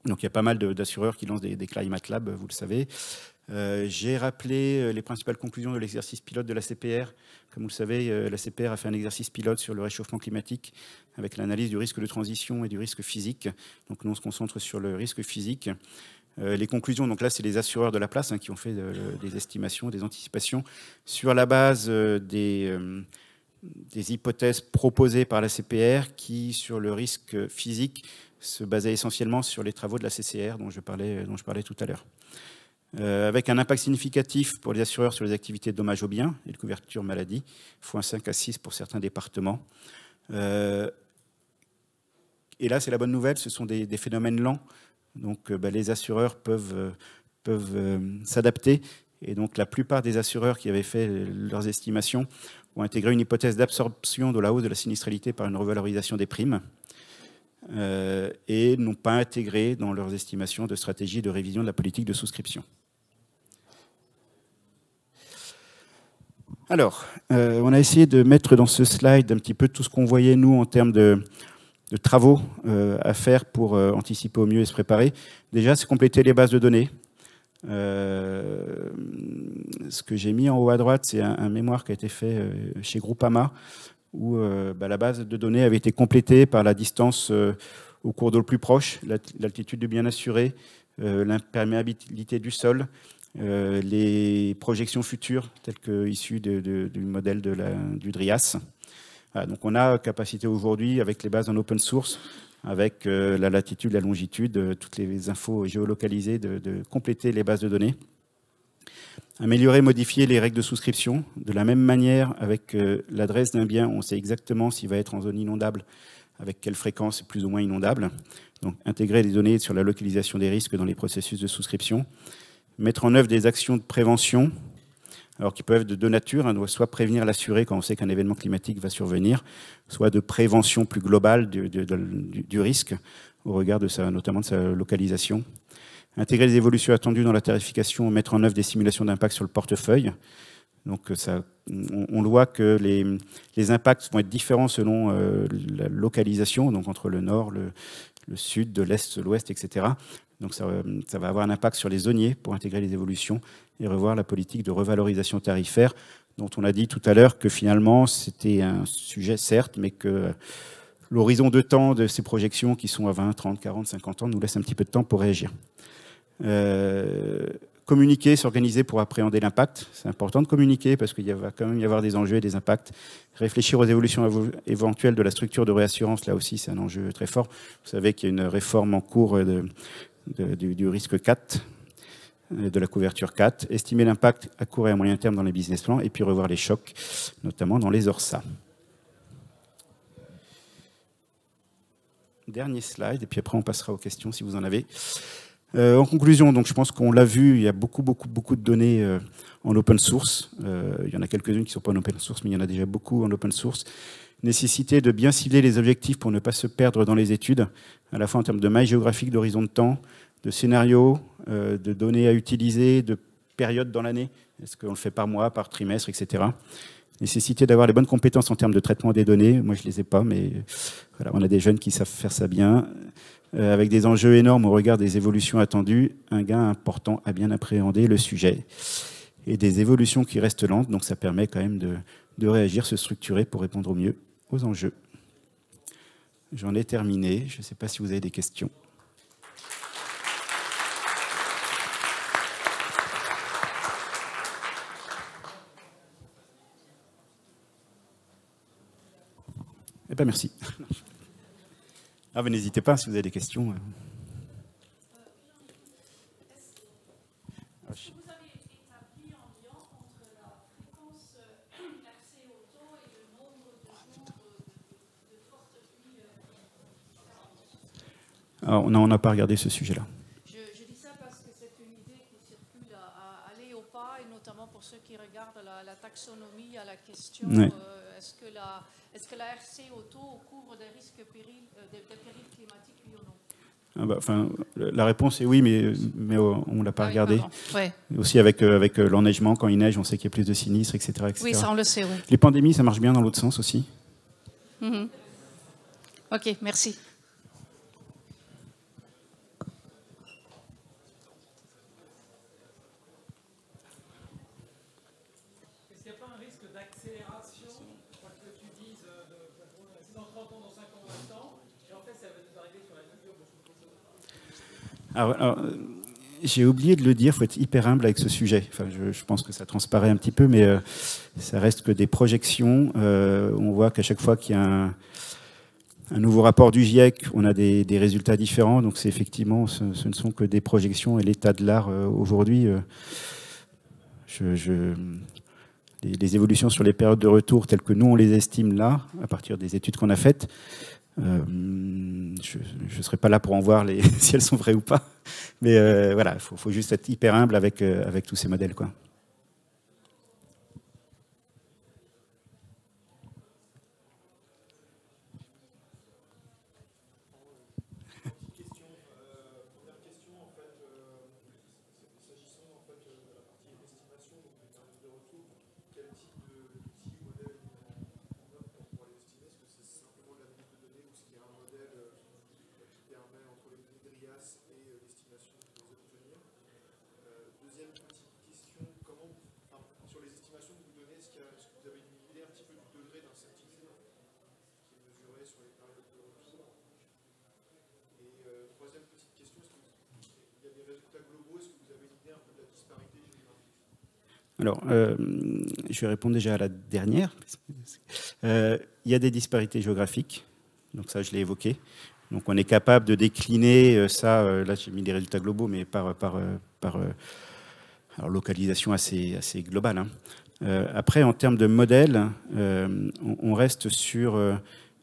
Donc, il y a pas mal d'assureurs qui lancent des Climate Labs, vous le savez. J'ai rappelé les principales conclusions de l'exercice pilote de la CPR. Comme vous le savez, la CPR a fait un exercice pilote sur le réchauffement climatique avec l'analyse du risque de transition et du risque physique. Donc, nous, on se concentre sur le risque physique. Les conclusions, donc là, c'est les assureurs de la place qui ont fait des estimations, des anticipations sur la base des hypothèses proposées par la CPR qui, sur le risque physique, se basaient essentiellement sur les travaux de la CCR dont je parlais tout à l'heure. Avec un impact significatif pour les assureurs sur les activités de dommages aux biens et de couverture maladie, fois 5 à 6 pour certains départements. Et là, c'est la bonne nouvelle, ce sont des phénomènes lents. Donc, les assureurs peuvent s'adapter. Et donc, la plupart des assureurs qui avaient fait leurs estimations ont intégré une hypothèse d'absorption de la hausse de la sinistralité par une revalorisation des primes et n'ont pas intégré dans leurs estimations de stratégie de révision de la politique de souscription. Alors, on a essayé de mettre dans ce slide un petit peu tout ce qu'on voyait, nous, en termes de travaux à faire pour anticiper au mieux et se préparer. Déjà, c'est compléter les bases de données. Ce que j'ai mis en haut à droite, c'est un mémoire qui a été fait chez Groupama, où la base de données avait été complétée par la distance au cours d'eau le plus proche, l'altitude du bien assuré, l'imperméabilité du sol, les projections futures, telles que issues du modèle du DRIAS. Voilà, donc on a capacité aujourd'hui, avec les bases en open source, avec la latitude, la longitude, toutes les infos géolocalisées, de compléter les bases de données. Améliorer, modifier les règles de souscription. De la même manière, avec l'adresse d'un bien, on sait exactement s'il va être en zone inondable, avec quelle fréquence plus ou moins inondable. Donc intégrer les données sur la localisation des risques dans les processus de souscription. Mettre en œuvre des actions de prévention, alors qui peuvent être de deux natures, soit prévenir l'assuré quand on sait qu'un événement climatique va survenir, soit de prévention plus globale du risque, au regard notamment de sa localisation. Intégrer les évolutions attendues dans la tarification, mettre en œuvre des simulations d'impact sur le portefeuille. Donc on voit que les impacts vont être différents selon la localisation, donc entre le nord, le sud, de l'est, l'ouest, etc. Donc ça va avoir un impact sur les zoniers pour intégrer les évolutions et revoir la politique de revalorisation tarifaire, dont on a dit tout à l'heure que finalement c'était un sujet certes, mais que l'horizon de temps de ces projections qui sont à 20, 30, 40, 50 ans nous laisse un petit peu de temps pour réagir. Communiquer, s'organiser pour appréhender l'impact. C'est important de communiquer parce qu'il va quand même y avoir des enjeux et des impacts. Réfléchir aux évolutions éventuelles de la structure de réassurance, là aussi, c'est un enjeu très fort. Vous savez qu'il y a une réforme en cours du risque 4, de la couverture 4. Estimer l'impact à court et à moyen terme dans les business plans et puis revoir les chocs, notamment dans les ORSA. Dernier slide, et puis après on passera aux questions si vous en avez. En conclusion, donc je pense qu'on l'a vu, il y a beaucoup de données en open source. Il y en a quelques-unes qui ne sont pas en open source, mais il y en a déjà beaucoup en open source. Nécessité de bien cibler les objectifs pour ne pas se perdre dans les études, à la fois en termes de maille géographique, d'horizon de temps, de scénarios, de données à utiliser, de périodes dans l'année. Est-ce qu'on le fait par mois, par trimestre, etc. Nécessité d'avoir les bonnes compétences en termes de traitement des données. Moi, je ne les ai pas, mais voilà, on a des jeunes qui savent faire ça bien. Avec des enjeux énormes au regard des évolutions attendues, un gain important à bien appréhender le sujet. Et des évolutions qui restent lentes, donc ça permet quand même de réagir, se structurer pour répondre au mieux aux enjeux. J'en ai terminé. Je ne sais pas si vous avez des questions. Eh bien, merci. Ah, n'hésitez pas si vous avez des questions. Est-ce que vous avez établi un lien entre la fréquence RC auto et le nombre de jours de forte pluie? Alors, on n'a pas regardé ce sujet-là. Je dis ça parce que c'est une idée qui circule à aller au pas, et notamment pour ceux qui regardent la taxonomie à la question Ouais. est-ce que la RC auto couvre des risques des périls climatiques, oui ou non? Ah bah, la réponse est oui, mais on ne l'a pas regardé. Ouais. Aussi avec l'enneigement, quand il neige, on sait qu'il y a plus de sinistres, etc., etc. Oui, ça on le sait, oui. Les pandémies, ça marche bien dans l'autre sens aussi. Mm-hmm. Ok, merci. Est-ce qu'il n'y a pas un risque d'accélération, quoi que tu dises, c'est dans 30 ans, dans 5 ans, 20 ans, et en fait ça va nous arriver sur la mesure de ce Alors, j'ai oublié de le dire, il faut être hyper humble avec ce sujet. Enfin, je pense que ça transparaît un petit peu, mais ça reste que des projections. On voit qu'à chaque fois qu'il y a un nouveau rapport du GIEC, on a des résultats différents. Donc, c'est effectivement, ce ne sont que des projections. Et l'état de l'art aujourd'hui, les évolutions sur les périodes de retour telles que nous, on les estime là, à partir des études qu'on a faites, je ne serai pas là pour en voir si elles sont vraies ou pas. Mais voilà, il faut juste être hyper humble avec tous ces modèles, quoi. Alors, je vais répondre déjà à la dernière. Il y a des disparités géographiques, donc ça, je l'ai évoqué. Donc, on est capable de décliner ça. Là, j'ai mis des résultats globaux, mais par alors, localisation assez globale. Hein. Après, en termes de modèles, on reste sur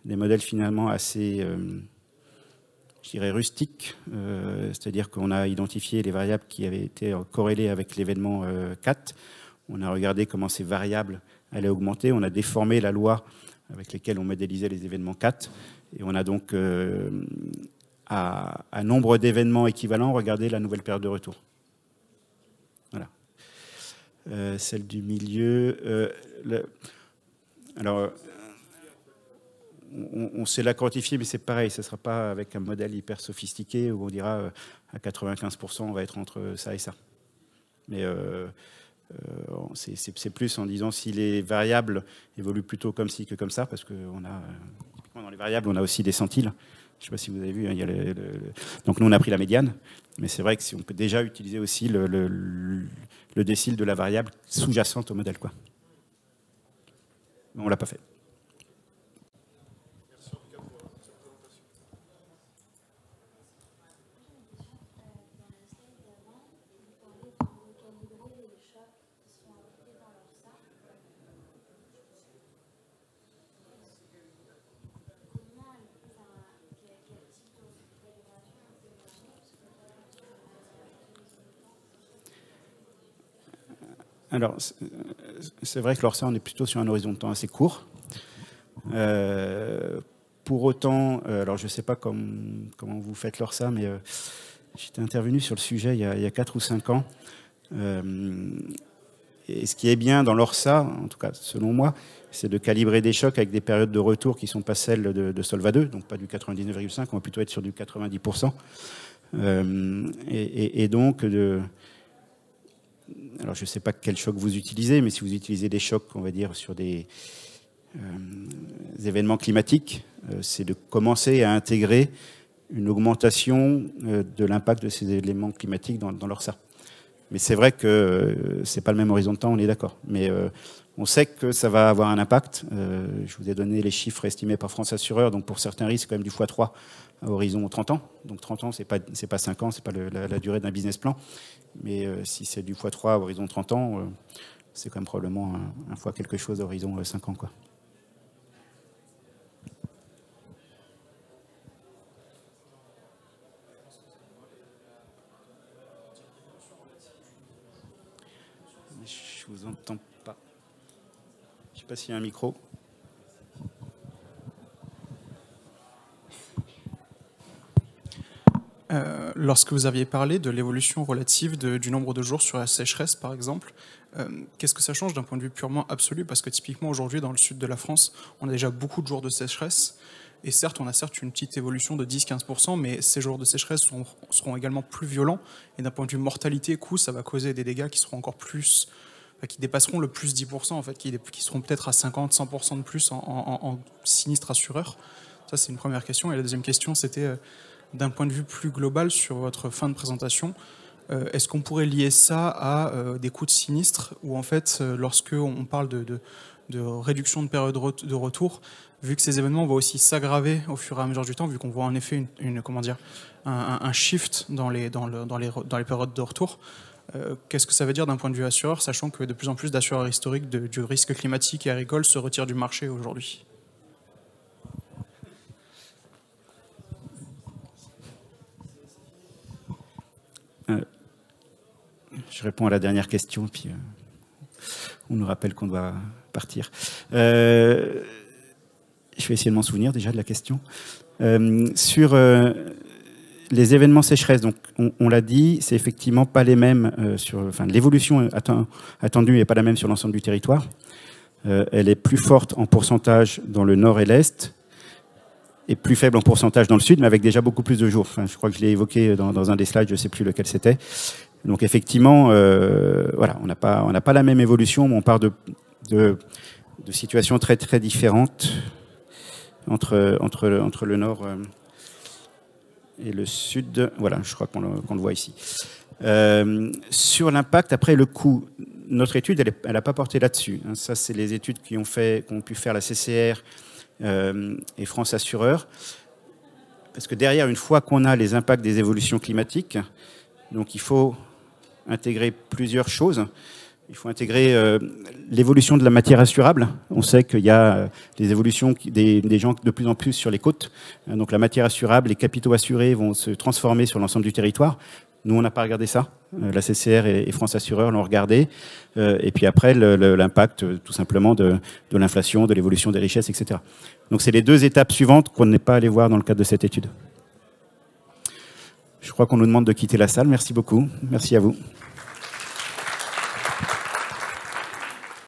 des modèles finalement assez, je dirais, rustiques. C'est-à-dire qu'on a identifié les variables qui avaient été corrélées avec l'événement 4. On a regardé comment ces variables allaient augmenter. On a déformé la loi avec laquelle on modélisait les événements 4. Et on a donc, à nombre d'événements équivalents, regardé la nouvelle période de retour. Voilà. Celle du milieu. Alors, on sait la quantifier, mais c'est pareil. Ce ne sera pas avec un modèle hyper sophistiqué où on dira à 95%, on va être entre ça et ça. Mais c'est plus en disant si les variables évoluent plutôt comme ci que comme ça, parce qu'on a, typiquement dans les variables, on a aussi des centiles. Je ne sais pas si vous avez vu, hein, il y a donc nous on a pris la médiane, mais c'est vrai que si on peut déjà utiliser aussi le décile de la variable sous-jacente au modèle, quoi. Mais on ne l'a pas fait. Alors, c'est vrai que l'ORSA, on est plutôt sur un horizon de temps assez court. Pour autant, alors je ne sais pas comment vous faites l'ORSA, mais j'étais intervenu sur le sujet il y a 4 ou 5 ans. Et ce qui est bien dans l'ORSA, en tout cas selon moi, c'est de calibrer des chocs avec des périodes de retour qui ne sont pas celles de Solva 2, donc pas du 99,5, on va plutôt être sur du 90%. Et donc, alors je ne sais pas quel choc vous utilisez, mais si vous utilisez des chocs, on va dire, sur des événements climatiques, c'est de commencer à intégrer une augmentation de l'impact de ces éléments climatiques dans l'ORSA. Mais c'est vrai que ce n'est pas le même horizon de temps, on est d'accord. Mais on sait que ça va avoir un impact. Je vous ai donné les chiffres estimés par France Assureur. Donc pour certains risques, quand même du x3 à horizon 30 ans. Donc 30 ans, ce n'est pas 5 ans, ce n'est pas la durée d'un business plan. Mais si c'est du x3 à horizon 30 ans, c'est quand même probablement un fois quelque chose à horizon 5 ans, quoi. Je vous entends pas. Je ne sais pas s'il y a un micro. Lorsque vous aviez parlé de l'évolution relative du nombre de jours sur la sécheresse, par exemple, qu'est-ce que ça change d'un point de vue purement absolu? Parce que typiquement aujourd'hui, dans le sud de la France, on a déjà beaucoup de jours de sécheresse. Et certes, on a une petite évolution de 10-15%, mais ces jours de sécheresse seront également plus violents. Et d'un point de vue mortalité, coût, ça va causer des dégâts qui seront encore plus, qui dépasseront le plus 10%, en fait, qui seront peut-être à 50-100% de plus en sinistre assureur. Ça, c'est une première question. Et la deuxième question, c'était d'un point de vue plus global sur votre fin de présentation, est-ce qu'on pourrait lier ça à des coûts de sinistre où, en fait, lorsque on parle de réduction de période de retour, vu que ces événements vont aussi s'aggraver au fur et à mesure du temps, vu qu'on voit en effet un shift dans les périodes de retour, qu'est-ce que ça veut dire d'un point de vue assureur, sachant que de plus en plus d'assureurs historiques du risque climatique et agricole se retirent du marché aujourd'hui? Je réponds à la dernière question, puis on nous rappelle qu'on doit partir. Je vais essayer de m'en souvenir déjà de la question. Sur les événements sécheresse, donc on l'a dit, c'est effectivement pas les mêmes. L'évolution attendue n'est pas la même sur l'ensemble du territoire. Elle est plus forte en pourcentage dans le nord et l'est, et plus faible en pourcentage dans le sud, mais avec déjà beaucoup plus de jours. Enfin, je crois que je l'ai évoqué dans un des slides, je ne sais plus lequel c'était. Donc effectivement, voilà, on n'a pas la même évolution, mais on part de situations très très différentes entre le nord et le sud. Voilà, je crois qu'on le voit ici. Sur l'impact, après le coût, notre étude, elle n'a pas porté là-dessus. Ça, c'est les études qu'ont pu faire la CCR et France Assureur. Parce que derrière, une fois qu'on a les impacts des évolutions climatiques, donc il faut intégrer plusieurs choses. Il faut intégrer l'évolution de la matière assurable. On sait qu'il y a des évolutions des gens de plus en plus sur les côtes. Donc la matière assurable, les capitaux assurés vont se transformer sur l'ensemble du territoire. Nous, on n'a pas regardé ça. La CCR et France Assureur l'ont regardé. Et puis après, l'impact tout simplement de l'inflation, de l'évolution des richesses, etc. Donc c'est les deux étapes suivantes qu'on n'est pas allé voir dans le cadre de cette étude. Je crois qu'on nous demande de quitter la salle. Merci beaucoup. Merci à vous.